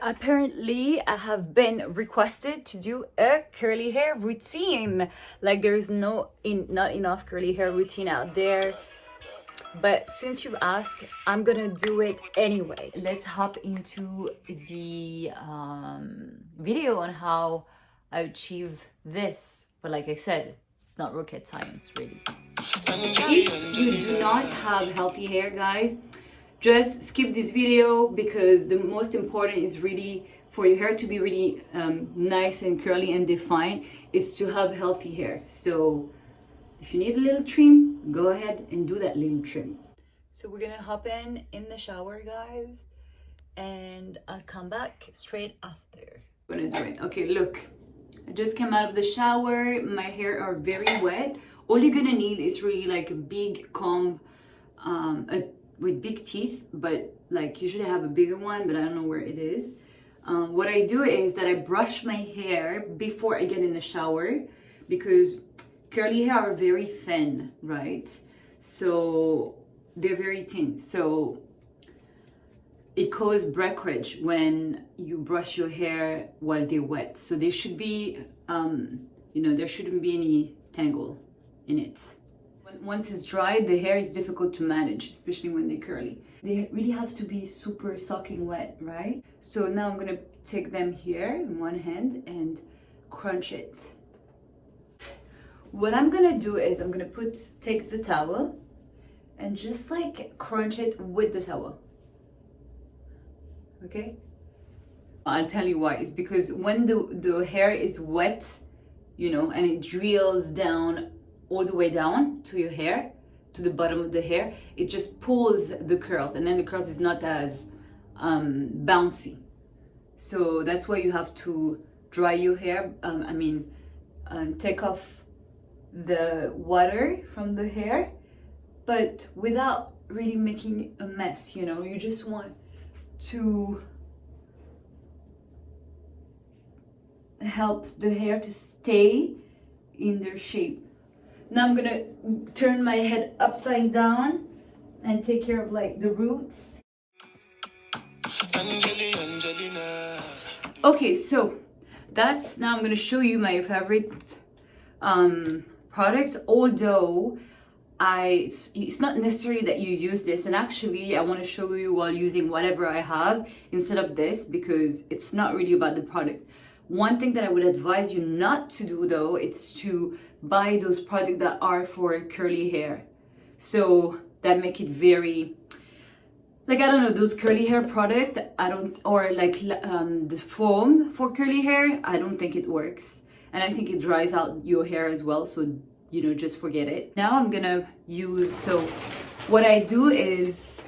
Apparently, I have been requested to do a curly hair routine. Like there's not enough curly hair routine out there. But since you've asked, I'm gonna do it anyway. Let's hop into the video on how I achieve this. But like I said, it's not rocket science really. If you do not have healthy hair, guys, just skip this video because the most important is really for your hair to be really nice and curly and defined is to have healthy hair. So if you need a little trim, go ahead and do that little trim. So we're gonna hop in the shower, guys, and I'll come back straight after. I'm gonna do it. Okay, look, I just came out of the shower. My hair are very wet. All you're gonna need is really like a big comb with big teeth, but like usually I have a bigger one, but I don't know where it is. What I do is that I brush my hair before I get in the shower because curly hair are very thin, right? So they're very thin. So it causes breakage when you brush your hair while they're wet. So they should be, there shouldn't be any tangle in it. Once it's dry, the hair is difficult to manage, especially when they're curly. They really have to be super soaking wet, right? So now I'm gonna take them here in one hand and crunch it. What I'm gonna do is I'm gonna take the towel and just like crunch it with the towel. Okay? I'll tell you why. It's because when the hair is wet, and it drills down all the way down to your hair, to the bottom of the hair, it just pulls the curls, and then the curls is not as bouncy. So that's why you have to dry your hair. Take off the water from the hair, but without really making a mess. You just want to help the hair to stay in their shape. Now I'm gonna turn my head upside down and take care of like the roots. Okay, so now I'm gonna show you my favorite products, although it's not necessary that you use this, and actually I want to show you while using whatever I have instead of this because it's not really about the product. One thing that I would advise you not to do though, it's to buy those products that are for curly hair. So that make it very, like, I don't know, those curly hair product, or like the foam for curly hair, I don't think it works. And I think it dries out your hair as well. So, just forget it. Now I'm gonna so what I do is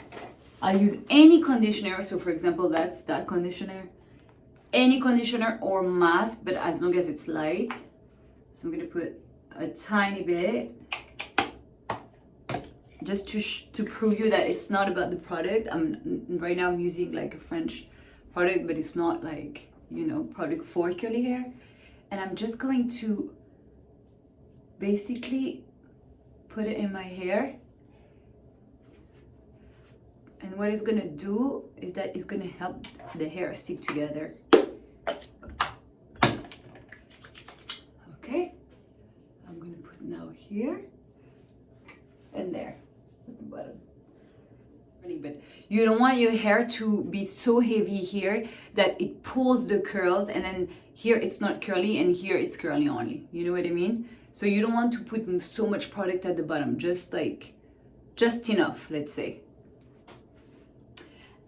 I use any conditioner. So for example, that's that conditioner. Any conditioner or mask, but as long as it's light. So I'm gonna put a tiny bit just to prove you that it's not about the product. Right now I'm using like a French product, but it's not like, product for curly hair. And I'm just going to basically put it in my hair. And what it's gonna do is that it's gonna help the hair stick together. Okay, I'm gonna put now here and there at the bottom. But you don't want your hair to be so heavy here that it pulls the curls, and then here it's not curly and here it's curly only. You know what I mean? So you don't want to put so much product at the bottom, just enough, let's say.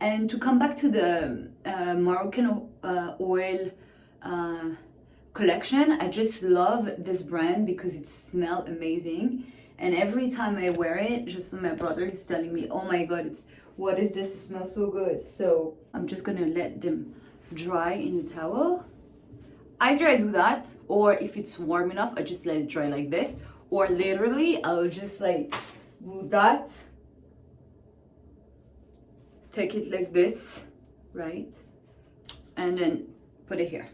And to come back to the Moroccan oil collection, I just love this brand because it smells amazing. And every time I wear it, just my brother is telling me, oh my god, what is this? It smells so good. So I'm just gonna let them dry in the towel. Either I do that, or if it's warm enough, I just let it dry like this. Or literally, I'll just like do that. Take it like this, right? And then put it here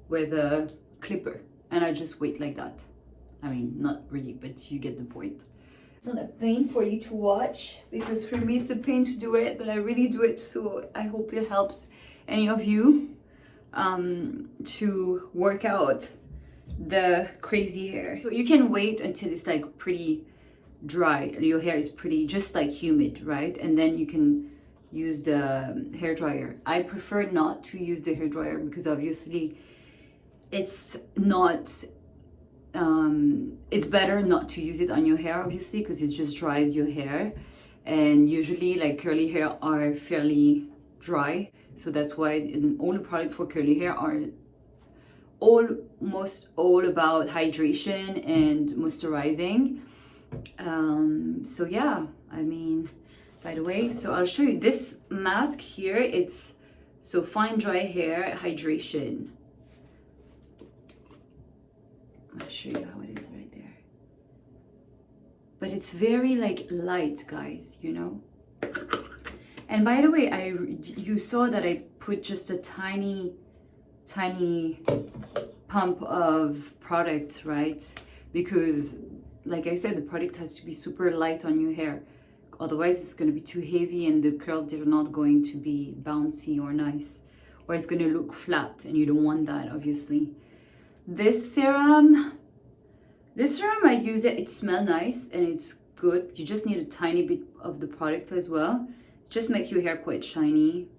with a clipper. And I just wait like that. I mean, not really, but you get the point. It's not a pain for you to watch because for me it's a pain to do it, but I really do it, so I hope it helps any of you to work out the crazy hair. So you can wait until it's like pretty dry, your hair is pretty just like humid, right? And then you can use the hair dryer. I prefer not to use the hair dryer because obviously it's not it's better not to use it on your hair, obviously, because it just dries your hair, and usually like curly hair are fairly dry, so that's why all the products for curly hair are almost all about hydration and moisturizing. So yeah, I mean, by the way, so I'll show you this mask here. It's so fine dry hair hydration. I'll show you how it is right there. But it's very like light, guys, you know. And by the way, you saw that I put just a tiny pump of product, right? Because like I said, the product has to be super light on your hair. Otherwise it's going to be too heavy and the curls are not going to be bouncy or nice, or it's going to look flat, and you don't want that, obviously. This serum I use it, it smells nice and it's good. You just need a tiny bit of the product as well. It just makes your hair quite shiny.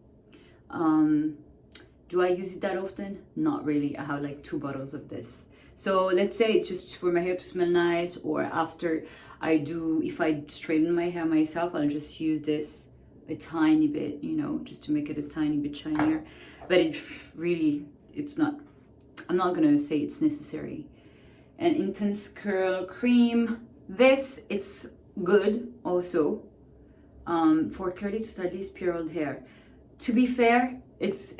Do I use it that often? Not really. I have like 2 bottles of this. So let's say it's just for my hair to smell nice, or after if I straighten my hair myself, I'll just use this a tiny bit, you know, just to make it a tiny bit shinier. But it's not, I'm not gonna say it's necessary. And intense curl cream, it's good also for curly to slightly spiraled hair. To be fair, it's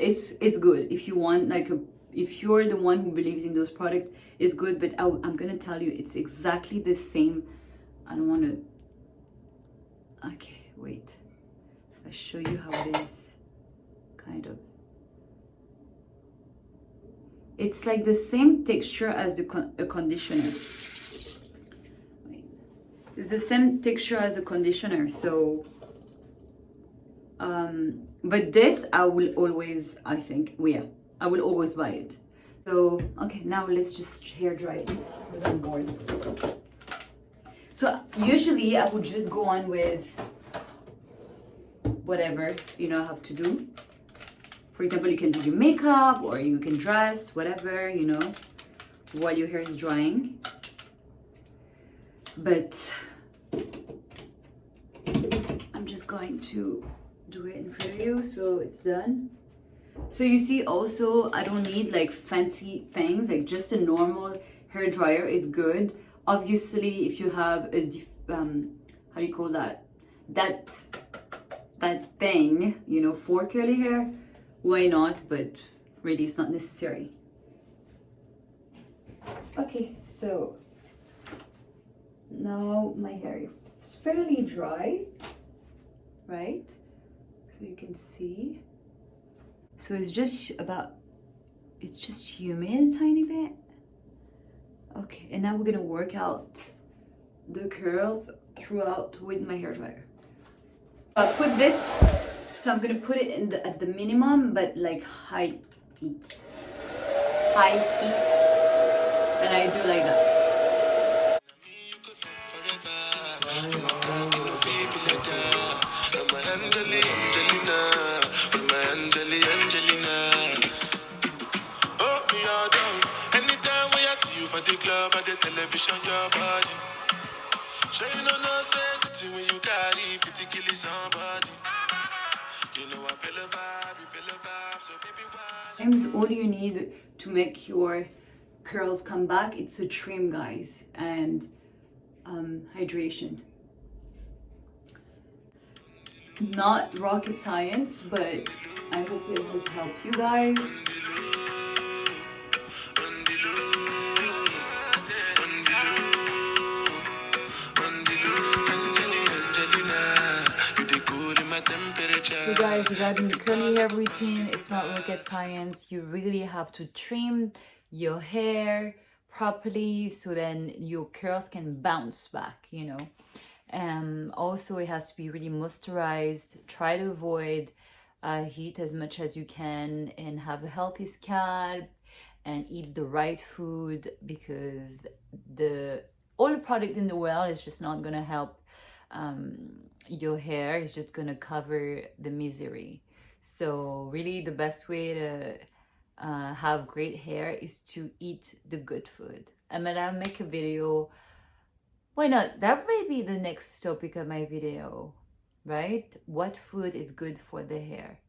good if you want, like if you're the one who believes in those products, it's good. But I'm gonna tell you, it's exactly the same. I don't want to, okay, wait, I'll show you how it is, kind of. It's like the same texture as the conditioner. Wait. It's the same texture as a conditioner. So, but this I will always, I think, well, yeah, I will always buy it. So, okay, now let's just hair dry it because I'm bored. So usually I would just go on with whatever, you know, I have to do. For example, you can do your makeup or you can dress, whatever, you know, while your hair is drying. But I'm just going to do it in front of you so it's done. So you see also, I don't need like fancy things, like just a normal hair dryer is good. Obviously, if you have a, how do you call that? That thing, you know, for curly hair, why not? But really it's not necessary. Okay, so now my hair is fairly dry, right? So you can see. So it's just humid a tiny bit. Okay, and now we're gonna work out the curls throughout with my hair dryer. I'll put this, so I'm gonna put it in at the minimum, but like high heat, and I do like that. Sometimes all you need to make your curls come back, it's a trim, guys, and hydration. Not rocket science, but I hope it has helped you guys. So guys, regarding the curly hair routine, it's not rocket science. You really have to trim your hair properly so then your curls can bounce back, you know. Also, it has to be really moisturized. Try to avoid heat as much as you can and have a healthy scalp and eat the right food, because the all the product in the world is just not gonna help your hair. It's just gonna cover the misery. So really the best way to have great hair is to eat the good food. I'm gonna make a video. Why not? That may be the next topic of my video, right? What food is good for the hair?